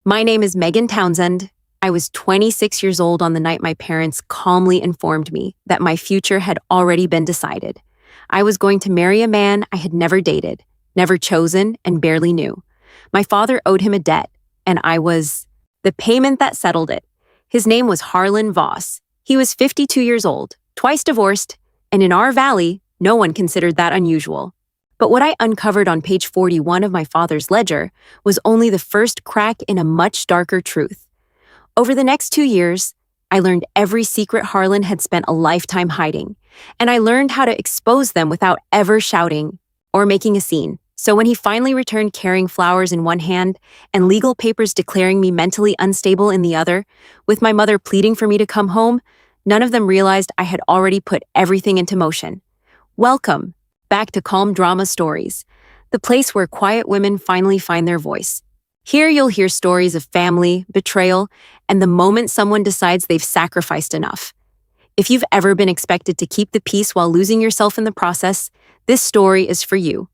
My name is Megan Townsend. I was 26 years old on the night my parents calmly informed me that my future had already been decided. I was going to marry a man I had never dated, never chosen, and barely knew. My father owed him a debt, and I was the payment that settled it. His name was Harlan Voss. He was 52 years old, twice divorced, and in our valley, no one considered that unusual. But what I uncovered on page 41 of my father's ledger was only the first crack in a much darker truth. Over the next 2 years, I learned every secret Harlan had spent a lifetime hiding, and I learned how to expose them without ever shouting or making a scene. So when he finally returned carrying flowers in one hand and legal papers declaring me mentally unstable in the other, with my mother pleading for me to come home, none of them realized I had already put everything into motion. Welcome back to Calm Drama Stories, the place where quiet women finally find their voice. Here you'll hear stories of family, betrayal, and the moment someone decides they've sacrificed enough. If you've ever been expected to keep the peace while losing yourself in the process, this story is for you.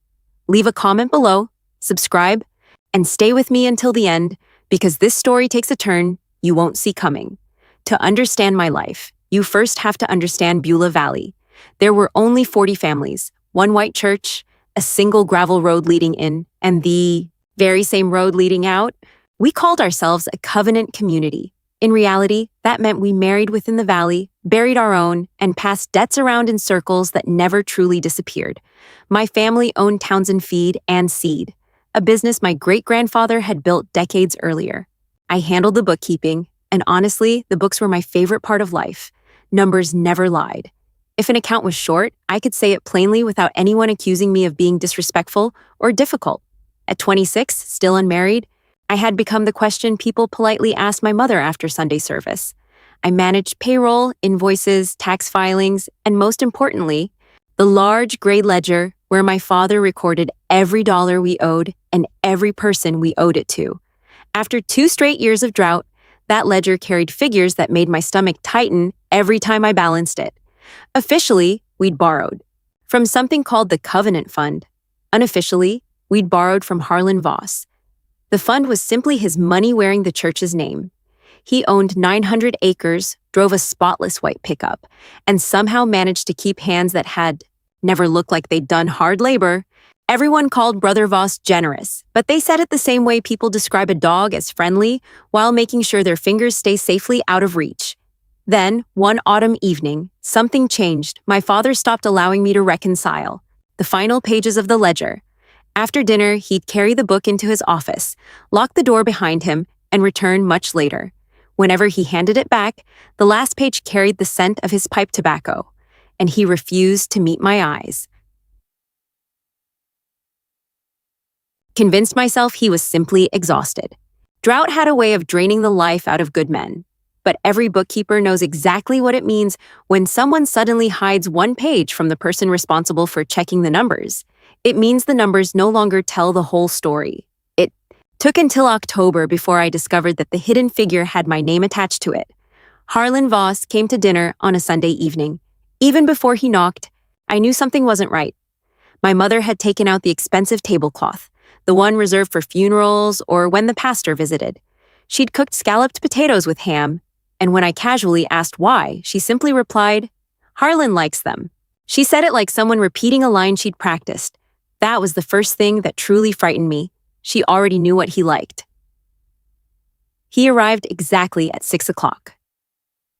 Leave a comment below, subscribe, and stay with me until the end, because this story takes a turn you won't see coming. To understand my life, you first have to understand Beulah Valley. There were only 40 families, one white church, a single gravel road leading in, and the very same road leading out. We called ourselves a covenant community. In reality, that meant we married within the valley, buried our own, and passed debts around in circles that never truly disappeared. My family owned Townsend Feed and Seed, a business my great-grandfather had built decades earlier. I handled the bookkeeping, and honestly, the books were my favorite part of life. Numbers never lied. If an account was short, I could say it plainly without anyone accusing me of being disrespectful or difficult. At 26, still unmarried, I had become the question people politely asked my mother after Sunday service. I managed payroll, invoices, tax filings, and most importantly, the large gray ledger where my father recorded every dollar we owed and every person we owed it to. After 2 straight years of drought, that ledger carried figures that made my stomach tighten every time I balanced it. Officially, we'd borrowed from something called the Covenant Fund. Unofficially, we'd borrowed from Harlan Voss. The fund was simply his money wearing the church's name. He owned 900 acres, drove a spotless white pickup, and somehow managed to keep hands that had never looked like they'd done hard labor. Everyone called Brother Voss generous, but they said it the same way people describe a dog as friendly while making sure their fingers stay safely out of reach. Then, one autumn evening, something changed. My father stopped allowing me to reconcile the final pages of the ledger. After dinner, he'd carry the book into his office, lock the door behind him, and return much later. Whenever he handed it back, the last page carried the scent of his pipe tobacco, and he refused to meet my eyes. Convinced myself he was simply exhausted. Drought had a way of draining the life out of good men. But every bookkeeper knows exactly what it means when someone suddenly hides one page from the person responsible for checking the numbers. It means the numbers no longer tell the whole story. It took until October before I discovered that the hidden figure had my name attached to it. Harlan Voss came to dinner on a Sunday evening. Even before he knocked, I knew something wasn't right. My mother had taken out the expensive tablecloth, the one reserved for funerals or when the pastor visited. She'd cooked scalloped potatoes with ham, and when I casually asked why, she simply replied, "Harlan likes them." She said it like someone repeating a line she'd practiced. That was the first thing that truly frightened me. She already knew what he liked. He arrived exactly at 6 o'clock.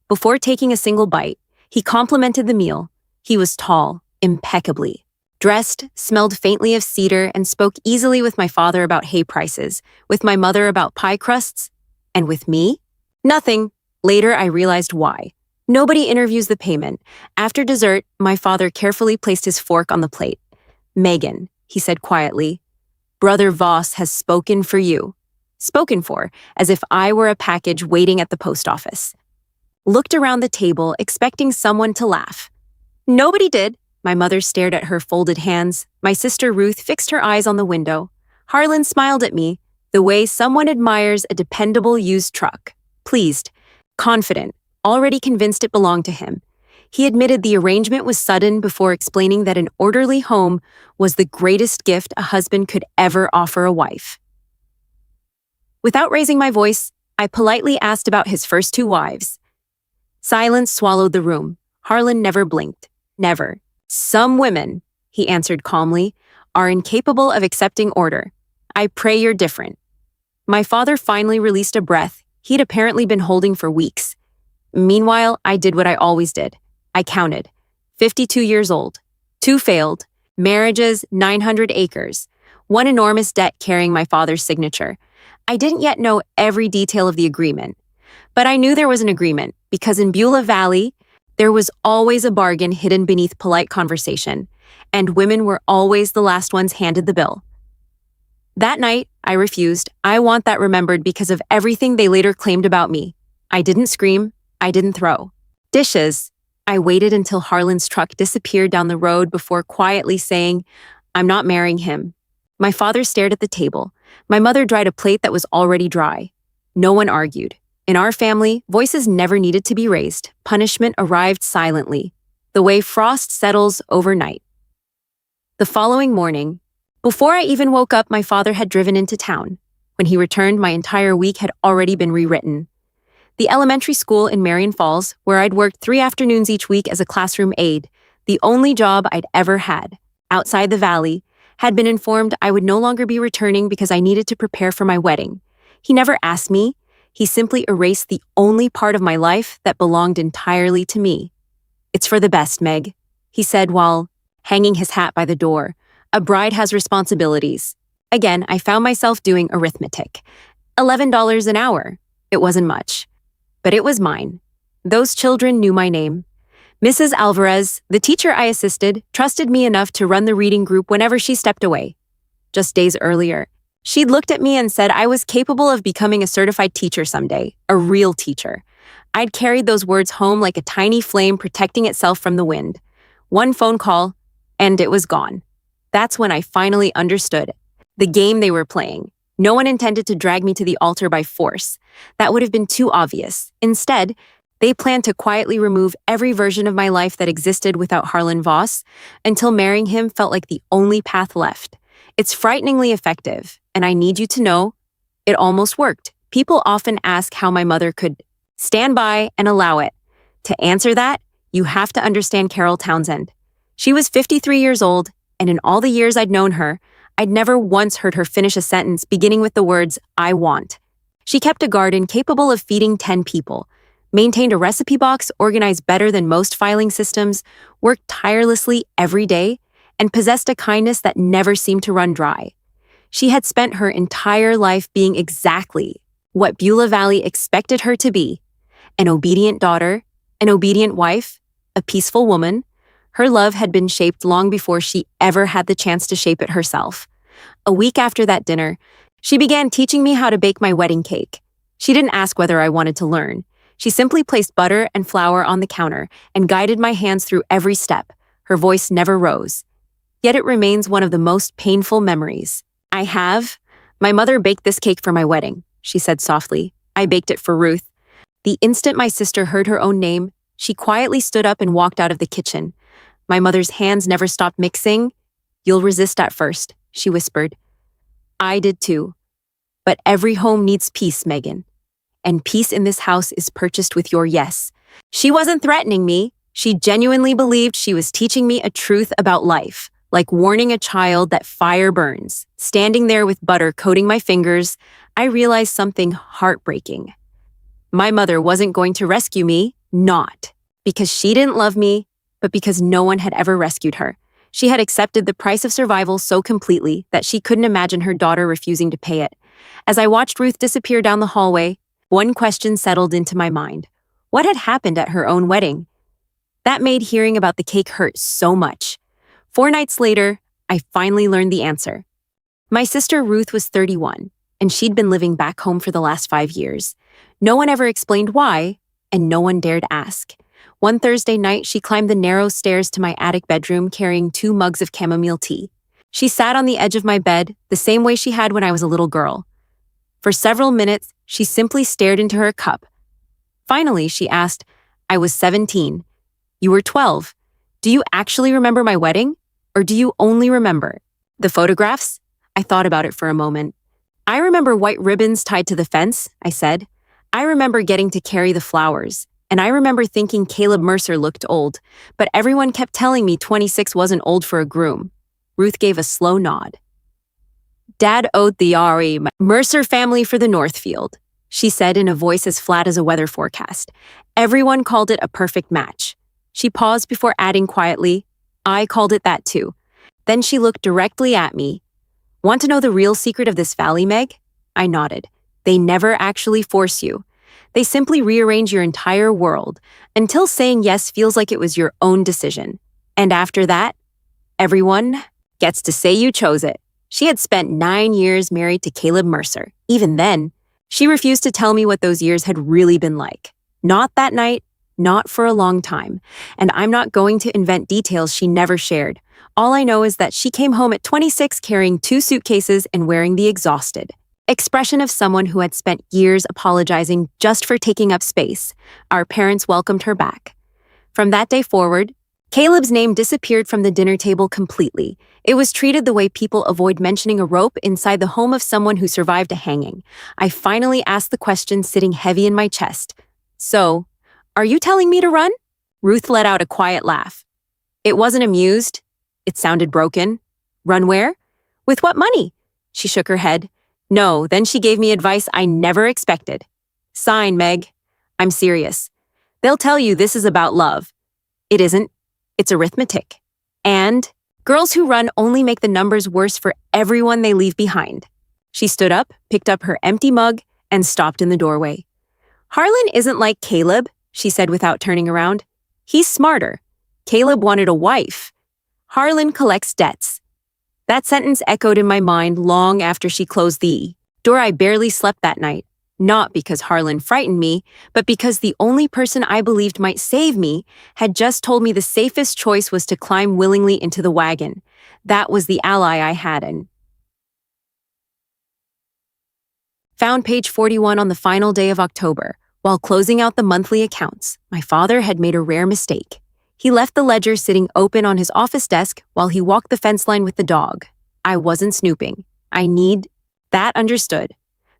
Before taking a single bite, he complimented the meal. He was tall, impeccably dressed, smelled faintly of cedar, and spoke easily with my father about hay prices, with my mother about pie crusts, and with me, nothing. Later, I realized why. Nobody interviews the payment. After dessert, my father carefully placed his fork on the plate. "Megan," he said quietly, "Brother Voss has spoken for you." Spoken for, as if I were a package waiting at the post office. Looked around the table, expecting someone to laugh. Nobody did. My mother stared at her folded hands. My sister Ruth fixed her eyes on the window. Harlan smiled at me, the way someone admires a dependable used truck. Pleased. Confident, already convinced it belonged to him. He admitted the arrangement was sudden before explaining that an orderly home was the greatest gift a husband could ever offer a wife. Without raising my voice, I politely asked about his first two wives. Silence swallowed the room. Harlan never blinked. Never. Some women, he answered calmly, are incapable of accepting order. I pray you're different. My father finally released a breath he'd apparently been holding for weeks. Meanwhile, I did what I always did. I counted. 52 years old. 2 failed. Marriages, 900 acres. 1 enormous debt carrying my father's signature. I didn't yet know every detail of the agreement. But I knew there was an agreement because in Beulah Valley, there was always a bargain hidden beneath polite conversation, and women were always the last ones handed the bill. That night, I refused. I want that remembered because of everything they later claimed about me. I didn't scream. I didn't throw dishes. I waited until Harlan's truck disappeared down the road before quietly saying, I'm not marrying him. My father stared at the table. My mother dried a plate that was already dry. No one argued. In our family, voices never needed to be raised. Punishment arrived silently, the way frost settles overnight. The following morning, before I even woke up, my father had driven into town. When he returned, my entire week had already been rewritten. The elementary school in Marion Falls, where I'd worked 3 afternoons each week as a classroom aide, the only job I'd ever had, outside the valley, had been informed I would no longer be returning because I needed to prepare for my wedding. He never asked me. He simply erased the only part of my life that belonged entirely to me. It's for the best, Meg, he said while hanging his hat by the door. A bride has responsibilities. Again, I found myself doing arithmetic. $11 an hour. It wasn't much. But it was mine. Those children knew my name. Mrs. Alvarez, the teacher I assisted, trusted me enough to run the reading group whenever she stepped away. Just days earlier, she'd looked at me and said I was capable of becoming a certified teacher someday, a real teacher. I'd carried those words home like a tiny flame protecting itself from the wind. One phone call, and it was gone. That's when I finally understood the game they were playing. No one intended to drag me to the altar by force. That would have been too obvious. Instead, they planned to quietly remove every version of my life that existed without Harlan Voss until marrying him felt like the only path left. It's frighteningly effective, and I need you to know, it almost worked. People often ask how my mother could stand by and allow it. To answer that, you have to understand Carol Townsend. She was 53 years old, and in all the years I'd known her, I'd never once heard her finish a sentence beginning with the words, I want. She kept a garden capable of feeding 10 people, maintained a recipe box organized better than most filing systems, worked tirelessly every day, and possessed a kindness that never seemed to run dry. She had spent her entire life being exactly what Beulah Valley expected her to be, an obedient daughter, an obedient wife, a peaceful woman. Her love had been shaped long before she ever had the chance to shape it herself. A week after that dinner, she began teaching me how to bake my wedding cake. She didn't ask whether I wanted to learn. She simply placed butter and flour on the counter and guided my hands through every step. Her voice never rose. Yet it remains one of the most painful memories I have. My mother baked this cake for my wedding, she said softly. I baked it for Ruth. The instant my sister heard her own name, she quietly stood up and walked out of the kitchen. My mother's hands never stopped mixing. You'll resist at first, she whispered. I did too. But every home needs peace, Megan. And peace in this house is purchased with your yes. She wasn't threatening me. She genuinely believed she was teaching me a truth about life, like warning a child that fire burns. Standing there with butter coating my fingers, I realized something heartbreaking. My mother wasn't going to rescue me, not because she didn't love me, but because no one had ever rescued her. She had accepted the price of survival so completely that she couldn't imagine her daughter refusing to pay it. As I watched Ruth disappear down the hallway, one question settled into my mind. What had happened at her own wedding? That made hearing about the cake hurt so much. 4 nights later, I finally learned the answer. My sister Ruth was 31, and she'd been living back home for the last 5 years. No one ever explained why, and no one dared ask. One Thursday night, she climbed the narrow stairs to my attic bedroom carrying 2 mugs of chamomile tea. She sat on the edge of my bed, the same way she had when I was a little girl. For several minutes, she simply stared into her cup. Finally, she asked, I was 17. You were 12. Do you actually remember my wedding? Or do you only remember the photographs? I thought about it for a moment. I remember white ribbons tied to the fence, I said. I remember getting to carry the flowers. And I remember thinking Caleb Mercer looked old, but everyone kept telling me 26 wasn't old for a groom. Ruth gave a slow nod. Dad owed the R.E. Mercer family for the Northfield, she said in a voice as flat as a weather forecast. Everyone called it a perfect match. She paused before adding quietly, I called it that too. Then she looked directly at me. Want to know the real secret of this valley, Meg? I nodded. They never actually force you. They simply rearrange your entire world until saying yes feels like it was your own decision. And after that, everyone gets to say you chose it. She had spent 9 years married to Caleb Mercer. Even then, she refused to tell me what those years had really been like. Not that night, not for a long time. And I'm not going to invent details she never shared. All I know is that she came home at 26 carrying 2 suitcases and wearing the exhausted expression of someone who had spent years apologizing just for taking up space. Our parents welcomed her back. From that day forward, Caleb's name disappeared from the dinner table completely. It was treated the way people avoid mentioning a rope inside the home of someone who survived a hanging. I finally asked the question sitting heavy in my chest. So, are you telling me to run? Ruth let out a quiet laugh. It wasn't amused. It sounded broken. Run where? With what money? She shook her head. No, then she gave me advice I never expected. Sign, Meg. I'm serious. They'll tell you this is about love. It isn't. It's arithmetic. And girls who run only make the numbers worse for everyone they leave behind. She stood up, picked up her empty mug, and stopped in the doorway. Harlan isn't like Caleb, she said without turning around. He's smarter. Caleb wanted a wife. Harlan collects debts. That sentence echoed in my mind long after she closed the door. I barely slept that night, not because Harlan frightened me, but because the only person I believed might save me had just told me the safest choice was to climb willingly into the wagon. That was the ally I had in. Found page 41 on the final day of October. While closing out the monthly accounts, my father had made a rare mistake. He left the ledger sitting open on his office desk while he walked the fence line with the dog. I wasn't snooping. That understood.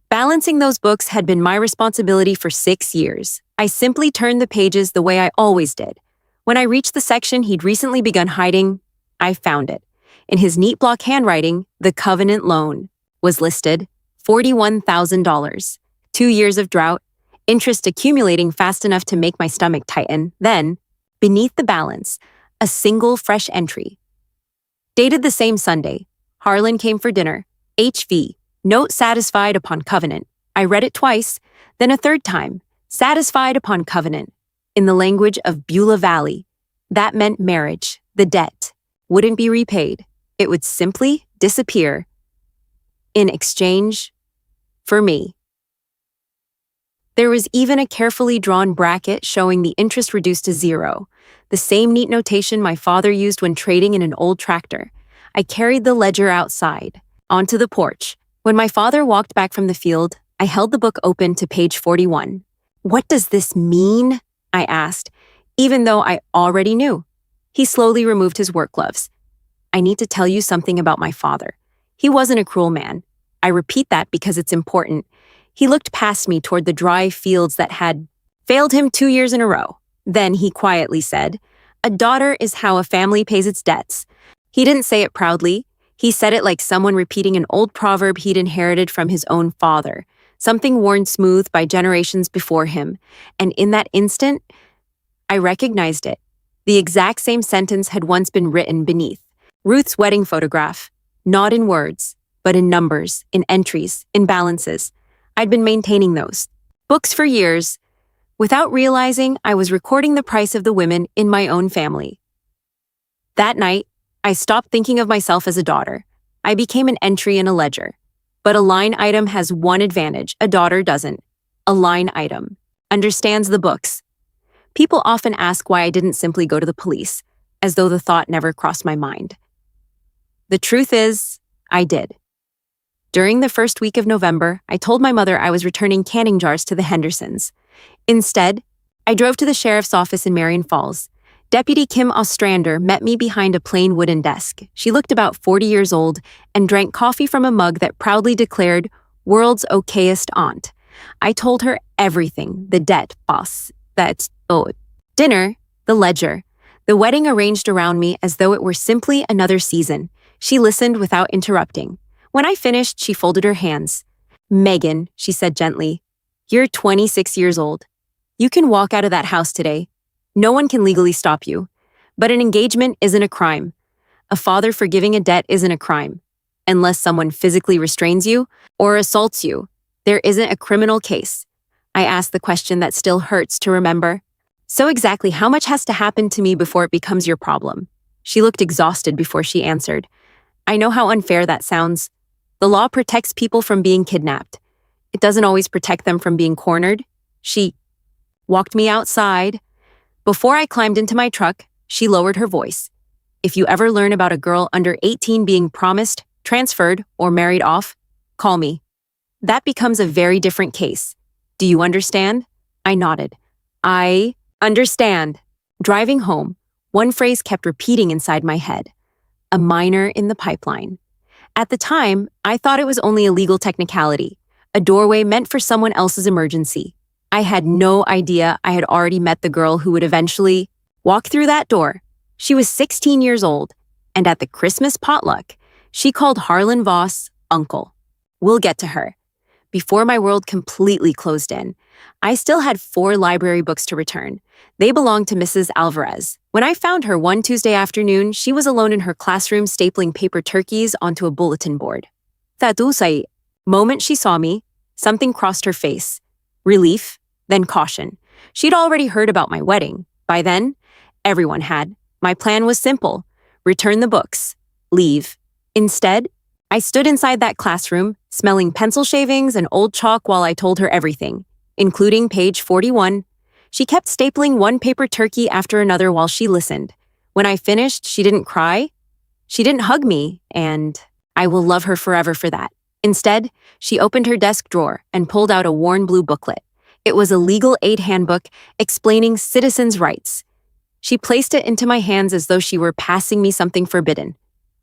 Balancing those books had been my responsibility for 6 years. I simply turned the pages the way I always did. When I reached the section he'd recently begun hiding, I found it. In his neat block handwriting, the covenant loan was listed $41,000. 2 years of drought, interest accumulating fast enough to make my stomach tighten. Then, beneath the balance, a single fresh entry. Dated the same Sunday, Harlan came for dinner. HV, note satisfied upon covenant. I read it twice, then a third time. Satisfied upon covenant. In the language of Beulah Valley. That meant marriage, the debt, wouldn't be repaid. It would simply disappear. In exchange for me. There was even a carefully drawn bracket showing the interest reduced to 0, the same neat notation my father used when trading in an old tractor. I carried the ledger outside, onto the porch. When my father walked back from the field, I held the book open to page 41. What does this mean? I asked, even though I already knew. He slowly removed his work gloves. I need to tell you something about my father. He wasn't a cruel man. I repeat that because it's important. He looked past me toward the dry fields that had failed him 2 years in a row. Then he quietly said, "A daughter is how a family pays its debts." He didn't say it proudly. He said it like someone repeating an old proverb he'd inherited from his own father, something worn smooth by generations before him. And in that instant, I recognized it. The exact same sentence had once been written beneath Ruth's wedding photograph, not in words, but in numbers, in entries, in balances. I'd been maintaining those books for years. Without realizing, I was recording the price of the women in my own family. That night, I stopped thinking of myself as a daughter. I became an entry in a ledger. But a line item has one advantage a daughter doesn't. A line item understands the books. People often ask why I didn't simply go to the police, as though the thought never crossed my mind. The truth is, I did. During the first week of November, I told my mother I was returning canning jars to the Hendersons. Instead, I drove to the sheriff's office in Marion Falls. Deputy Kim Ostrander met me behind a plain wooden desk. She looked about 40 years old and drank coffee from a mug that proudly declared, World's okayest aunt. I told her everything, the debt, boss, dinner, the ledger, the wedding arranged around me as though it were simply another season. She listened without interrupting. When I finished, she folded her hands. Megan, she said gently, you're 26 years old. You can walk out of that house today. No one can legally stop you. But an engagement isn't a crime. A father forgiving a debt isn't a crime. Unless someone physically restrains you or assaults you, there isn't a criminal case. I asked the question that still hurts to remember. So exactly how much has to happen to me before it becomes your problem? She looked exhausted before she answered. I know how unfair that sounds. The law protects people from being kidnapped. It doesn't always protect them from being cornered. She walked me outside. Before I climbed into my truck, she lowered her voice. If you ever learn about a girl under 18 being promised, transferred, or married off, call me. That becomes a very different case. Do you understand? I nodded. I understand. Driving home, one phrase kept repeating inside my head. A minor in the pipeline. At the time, I thought it was only a legal technicality, a doorway meant for someone else's emergency. I had no idea I had already met the girl who would eventually walk through that door. She was 16 years old, and at the Christmas potluck, she called Harlan Voss Uncle. We'll get to her. Before my world completely closed in, I still had 4 library books to return. They belonged to Mrs. Alvarez. When I found her one Tuesday afternoon, she was alone in her classroom stapling paper turkeys onto a bulletin board. The moment she saw me, something crossed her face. Relief, then caution. She'd already heard about my wedding. By then, everyone had. My plan was simple. Return the books. Leave. Instead, I stood inside that classroom, smelling pencil shavings and old chalk while I told her everything, including page 41. She kept stapling one paper turkey after another while she listened. When I finished, she didn't cry. She didn't hug me, and I will love her forever for that. Instead, she opened her desk drawer and pulled out a worn blue booklet. It was a legal aid handbook explaining citizens' rights. She placed it into my hands as though she were passing me something forbidden.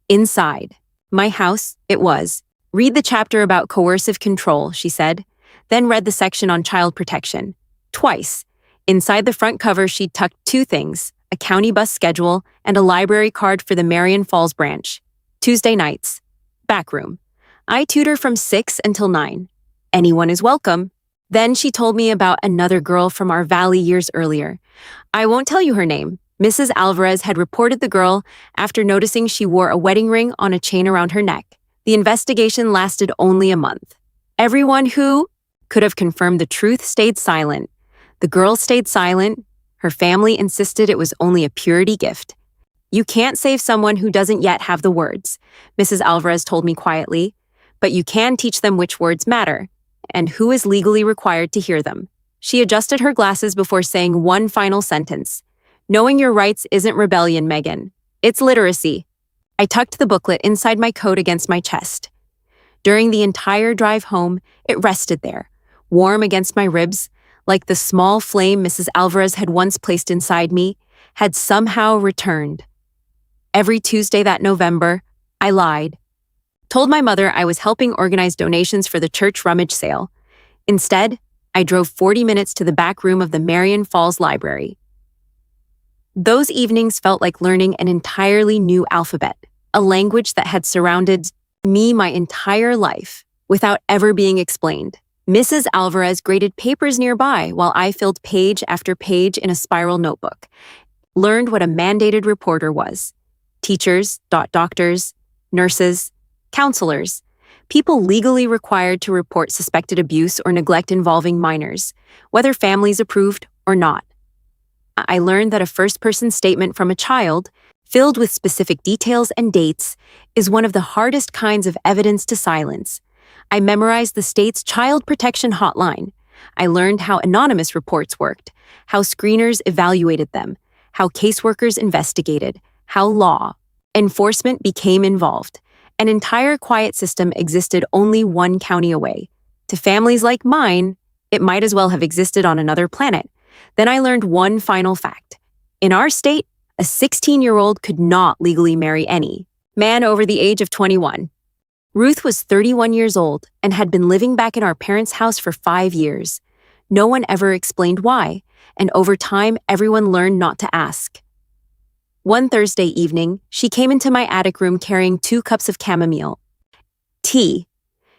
Inside my house, it was. Read the chapter about coercive control, she said, then read the section on child protection. Twice. Inside the front cover, she'd tucked 2 things, a county bus schedule and a library card for the Marion Falls branch. Tuesday nights. Back room. I tutor from 6 until 9. Anyone is welcome. Then she told me about another girl from our valley years earlier. I won't tell you her name. Mrs. Alvarez had reported the girl after noticing she wore a wedding ring on a chain around her neck. The investigation lasted only a month. Everyone who could have confirmed the truth stayed silent. The girl stayed silent. Her family insisted it was only a purity gift. You can't save someone who doesn't yet have the words, Mrs. Alvarez told me quietly, but you can teach them which words matter and who is legally required to hear them. She adjusted her glasses before saying one final sentence. Knowing your rights isn't rebellion, Megan. It's literacy. I tucked the booklet inside my coat against my chest. During the entire drive home, it rested there, warm against my ribs, like the small flame Mrs. Alvarez had once placed inside me, had somehow returned. Every Tuesday that November, I lied. Told my mother I was helping organize donations for the church rummage sale. Instead, I drove 40 minutes to the back room of the Marion Falls Library. Those evenings felt like learning an entirely new alphabet, a language that had surrounded me my entire life without ever being explained. Mrs. Alvarez graded papers nearby while I filled page after page in a spiral notebook. Learned what a mandated reporter was. Teachers, doctors, nurses, counselors, people legally required to report suspected abuse or neglect involving minors, whether families approved or not. I learned that a first-person statement from a child, filled with specific details and dates, is one of the hardest kinds of evidence to silence. I memorized the state's child protection hotline. I learned how anonymous reports worked, how screeners evaluated them, how caseworkers investigated, how law enforcement became involved. An entire quiet system existed only one county away. To families like mine, it might as well have existed on another planet. Then I learned one final fact. In our state, a 16-year-old could not legally marry any man over the age of 21. Ruth was 31 years old and had been living back in our parents' house for 5 years. No one ever explained why, and over time, everyone learned not to ask. One Thursday evening, she came into my attic room carrying 2 cups of chamomile tea.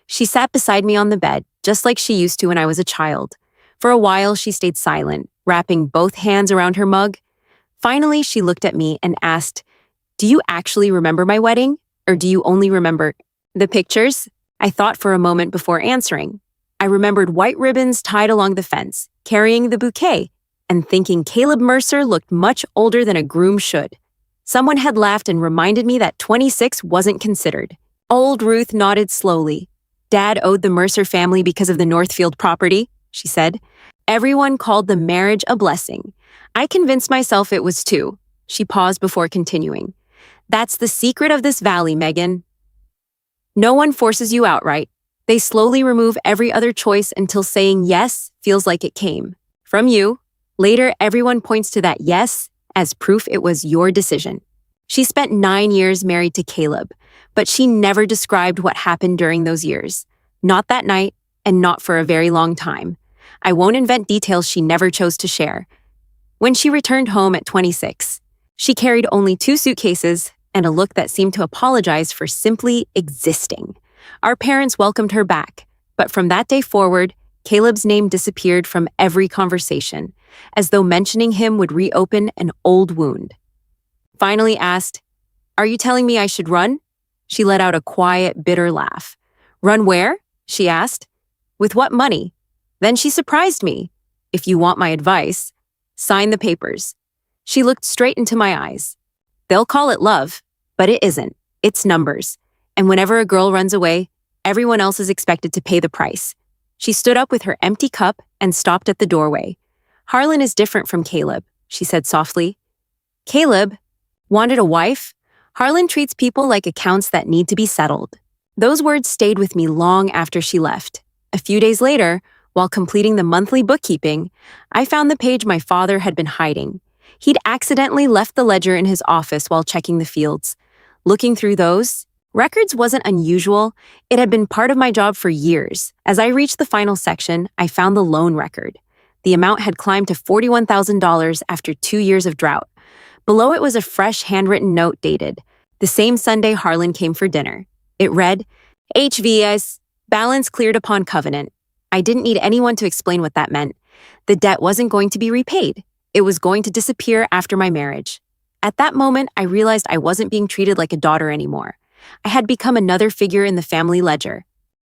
She sat beside me on the bed, just like she used to when I was a child. For a while, she stayed silent, wrapping both hands around her mug. Finally, she looked at me and asked, "Do you actually remember my wedding? Or do you only remember the pictures?" I thought for a moment before answering. I remembered white ribbons tied along the fence, carrying the bouquet, and thinking Caleb Mercer looked much older than a groom should. Someone had laughed and reminded me that 26 wasn't considered. Old Ruth nodded slowly. "Dad owed the Mercer family because of the Northfield property," she said. "Everyone called the marriage a blessing. I convinced myself it was too." She paused before continuing. "That's the secret of this valley, Megan. No one forces you outright. They slowly remove every other choice until saying yes feels like it came from you. Later, everyone points to that yes as proof it was your decision." She spent 9 years married to Caleb, but she never described what happened during those years. Not that night, and not for a very long time. I won't invent details she never chose to share. When she returned home at 26, she carried only 2 suitcases and a look that seemed to apologize for simply existing. Our parents welcomed her back, but from that day forward, Caleb's name disappeared from every conversation, as though mentioning him would reopen an old wound. Finally asked, "Are you telling me I should run?" She let out a quiet, bitter laugh. "Run where?" she asked. "With what money?" Then she surprised me. "If you want my advice, sign the papers." She looked straight into my eyes. "They'll call it love, but it isn't. It's numbers. And whenever a girl runs away, everyone else is expected to pay the price." She stood up with her empty cup and stopped at the doorway. "Harlan is different from Caleb," she said softly. "Caleb wanted a wife? Harlan treats people like accounts that need to be settled." Those words stayed with me long after she left. A few days later, while completing the monthly bookkeeping, I found the page my father had been hiding. He'd accidentally left the ledger in his office while checking the fields. Looking through those, records wasn't unusual. It had been part of my job for years. As I reached the final section, I found the loan record. The amount had climbed to $41,000 after 2 years of drought. Below it was a fresh handwritten note dated the same Sunday Harlan came for dinner. It read, "HVS, balance cleared upon covenant." I didn't need anyone to explain what that meant. The debt wasn't going to be repaid. It was going to disappear after my marriage. At that moment, I realized I wasn't being treated like a daughter anymore. I had become another figure in the family ledger,